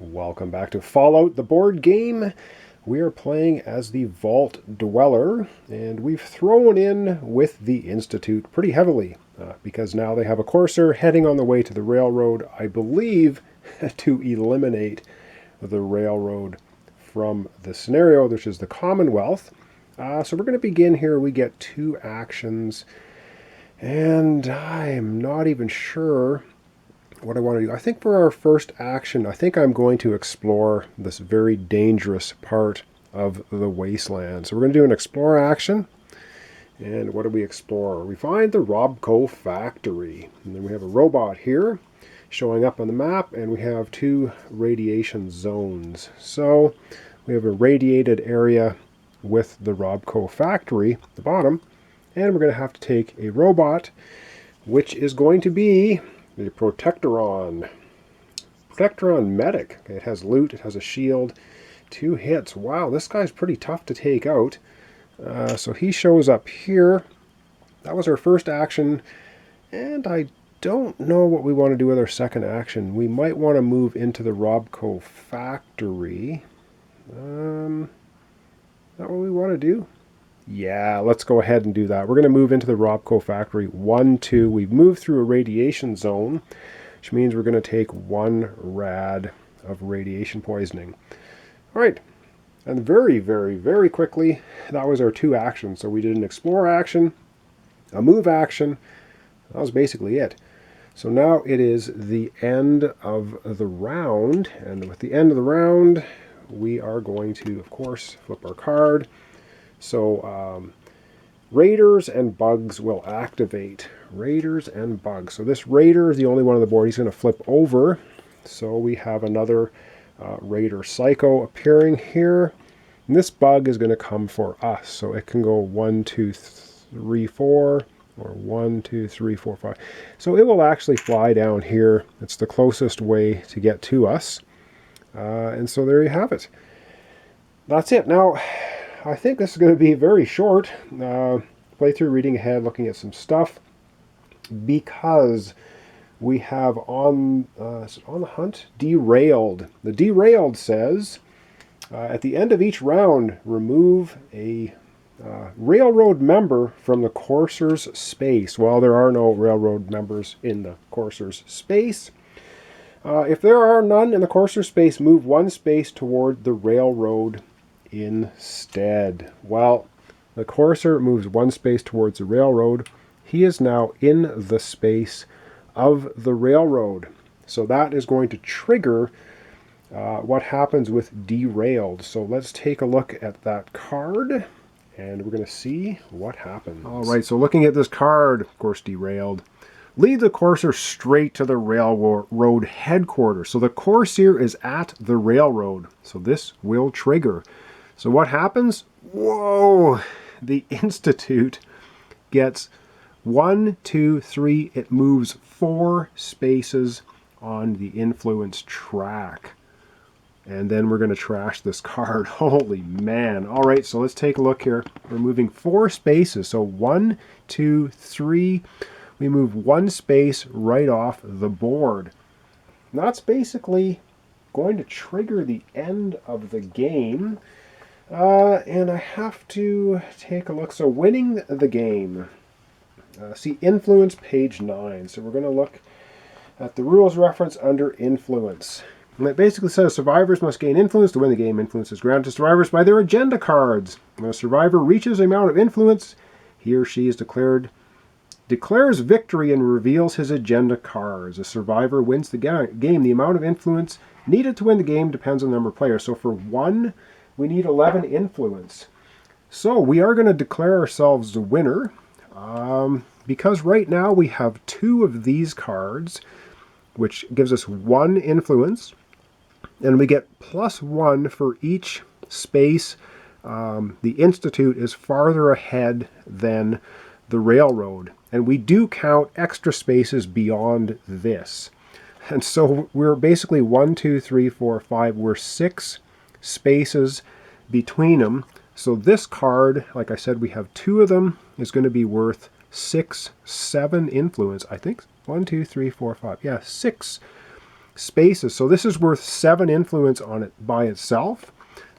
Welcome back to Fallout, the board game. We are playing as the Vault Dweller, and we've thrown in with the Institute pretty heavily, because now they have a courser heading on the way to the railroad, I believe, to eliminate the railroad from the scenario, which is the Commonwealth. So we're going to begin here. We get 2 actions, and I'm not even sure what I want to do. I think for our first action, I think I'm going to explore this very dangerous part of the wasteland. So we're going to do an explore action. And what do we explore? We find the Robco factory. And then we have a robot here showing up on the map, and we have 2 radiation zones. So we have a radiated area with the Robco factory at the bottom, and we're going to have to take a robot, which is going to be the Protectoron Medic. Okay, it has loot, it has a shield, 2 hits. Wow, this guy's pretty tough to take out. So he shows up here. That was our first action, and I don't know what we want to do with our second action. We might want to move into the Robco factory. Is that what we want to do? Yeah, let's go ahead and do that. We're going to move into the Robco factory. 1, 2. We've moved through a radiation zone, which means we're going to take 1 rad of radiation poisoning. All right. And very, very, very quickly, that was our 2 actions. So we did an explore action, a move action. That was basically it. So now it is the end of the round. And with the end of the round, we are going to, of course, flip our card. So raiders and bugs will activate. Raiders and bugs. So this raider is the only one on the board. He's going to flip over. So we have another raider psycho appearing here. And this bug is going to come for us. So it can go 1, 2, 3, 4, or 1, 2, 3, 4, 5. So it will actually fly down here. It's the closest way to get to us. And so there you have it. That's it. Now, I think this is going to be very short. Playthrough, reading ahead, looking at some stuff, because we have on the hunt derailed. The derailed says at the end of each round, remove a railroad member from the courser's space. Well, there are no railroad members in the courser's space. If there are none in the courser's space, move 1 space toward the railroad instead. Well, the courser moves 1 space towards the railroad. He is now in the space of the railroad. So that is going to trigger what happens with derailed. So let's take a look at that card, and we're going to see what happens. All right, so looking at this card, of course, derailed. Lead the courser straight to the railroad headquarters. So the courser is at the railroad. So this will trigger. So what happens? Whoa! The Institute gets 1, 2, 3. It moves 4 spaces on the influence track. And then we're going to trash this card. Holy man. All right, so let's take a look here. We're moving 4 spaces. So 1, 2, 3. We move 1 space right off the board. And that's basically going to trigger the end of the game. And I have to take a look. So winning the game. See influence page 9. So we're going to look at the rules reference under influence. And it basically says survivors must gain influence to win the game. Influence is granted to survivors by their agenda cards. When a survivor reaches the amount of influence, he or she is declares victory and reveals his agenda cards. A survivor wins the game. The amount of influence needed to win the game depends on the number of players. So for 1, we need 11 influence. So we are going to declare ourselves the winner, because right now we have 2 of these cards, which gives us 1 influence, and we get +1 for each space. The Institute is farther ahead than the railroad, and we do count extra spaces beyond this. And so we're basically 1, 2, 3, 4, 5. We're 6 spaces between them. So this card, like I said, we have 2 of them, is going to be worth 6, 7 influence. I think 1, 2, 3, 4, 5. Yeah, 6 spaces. So this is worth 7 influence on it by itself.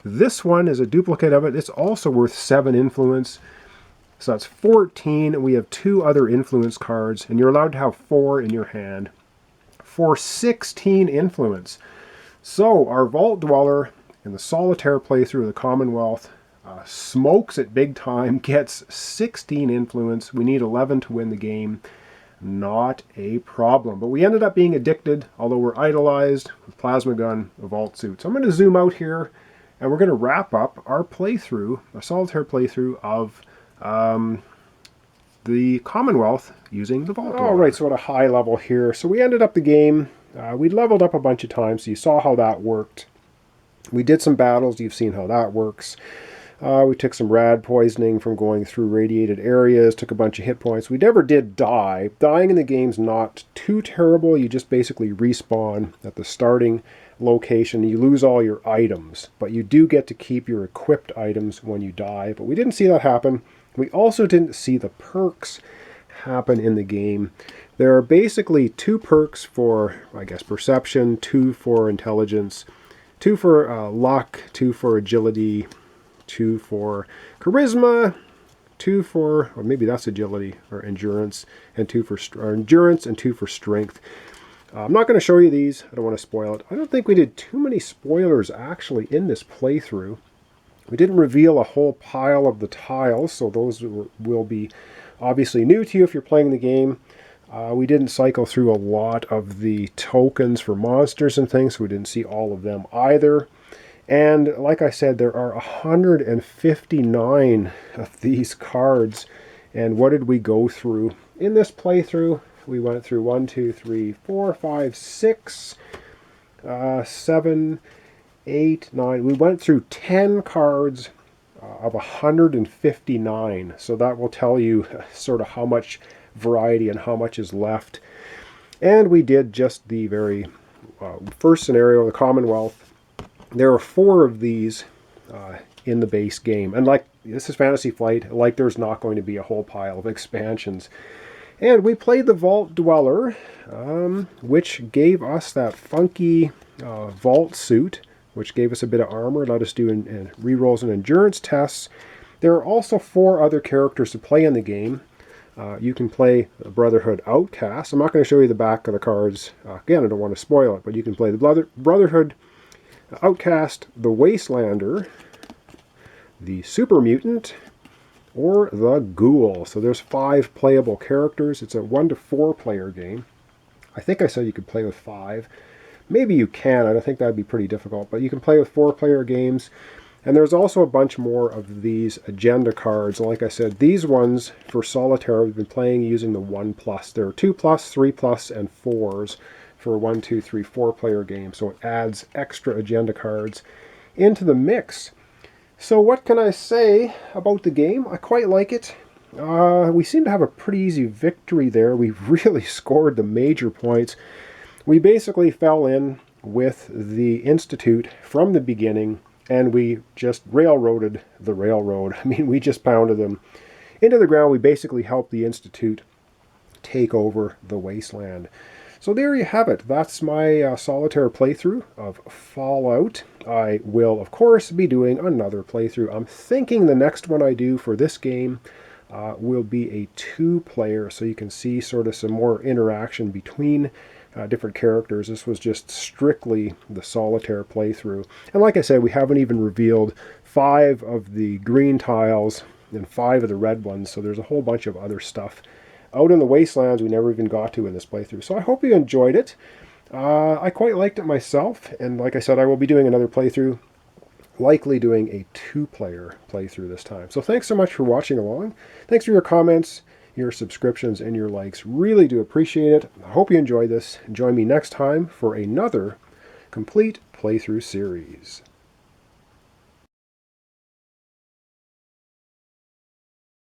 This one is a duplicate of it. It's also worth 7 influence. So that's 14. And we have 2 other influence cards, and you're allowed to have 4 in your hand for 16 influence. So our Vault Dweller in the Solitaire playthrough of the Commonwealth smokes it big time, gets 16 influence. We need 11 to win the game. Not a problem. But we ended up being addicted, although we're idolized with Plasma Gun, a Vault Suit. So I'm going to zoom out here, and we're going to wrap up our playthrough, a Solitaire playthrough of the Commonwealth using the Vault Dweller. All right, so at a high level here. So we ended up the game. We leveled up a bunch of times, so you saw how that worked. We did some battles. You've seen how that works. We took some rad poisoning from going through radiated areas, took a bunch of hit points. We never did die. Dying in the game's not too terrible. You just basically respawn at the starting location. You lose all your items, but you do get to keep your equipped items when you die. But we didn't see that happen. We also didn't see the perks happen in the game. There are basically 2 perks for, I guess, perception, 2 for intelligence, 2 for luck, 2 for agility, 2 for charisma, 2 for, or maybe that's agility or endurance, and 2 for endurance and 2 for strength. I'm not going to show you these. I don't want to spoil it. I don't think we did too many spoilers actually in this playthrough. We didn't reveal a whole pile of the tiles, so those will be obviously new to you if you're playing the game. We didn't cycle through a lot of the tokens for monsters and things, so we didn't see all of them either. And like I said, there are 159 of these cards. And what did we go through in this playthrough? We went through 1, 2, 3, 4, 5, 6, 7, 8, 9. We went through 10 cards of 159. So that will tell you sort of how much variety and how much is left. And we did just the very first scenario, the Commonwealth. There are 4 of these in the base game. And like, this is Fantasy Flight, like there's not going to be a whole pile of expansions. And we played the Vault Dweller, which gave us that funky Vault Suit, which gave us a bit of armor, let us do rerolls and endurance tests. There are also 4 other characters to play in the game. You can play the Brotherhood Outcast. I'm not going to show you the back of the cards. Again, I don't want to spoil it, but you can play the Brotherhood Outcast, the Wastelander, the Super Mutant, or the Ghoul. So there's 5 playable characters. It's a 1 to 4 player game. I think I said you could play with 5. Maybe you can. I don't think that'd be pretty difficult, but you can play with 4 player games. And there's also a bunch more of these agenda cards. Like I said, these ones for Solitaire we've been playing using the 1+. There are 2+, 3+, and 4s for a 1, 2, 3, 4 player game. So it adds extra agenda cards into the mix. So what can I say about the game? I quite like it. We seem to have a pretty easy victory there. We really scored the major points. We basically fell in with the Institute from the beginning, and we just railroaded the railroad. I mean, we just pounded them into the ground. We basically helped the Institute take over the wasteland. So there you have it. That's my Solitaire playthrough of Fallout. I will, of course, be doing another playthrough. I'm thinking the next one I do for this game will be a 2-player, so you can see sort of some more interaction between different characters. This was just strictly the Solitaire playthrough. And like I said, we haven't even revealed 5 of the green tiles and 5 of the red ones, so there's a whole bunch of other stuff out in the wastelands we never even got to in this playthrough. So I hope you enjoyed it. I quite liked it myself, and like I said, I will be doing another playthrough, likely doing a 2-player playthrough this time. So thanks so much for watching along. Thanks for your comments, your subscriptions, and your likes. Really do appreciate it. I hope you enjoyed this. Join me next time for another complete playthrough series.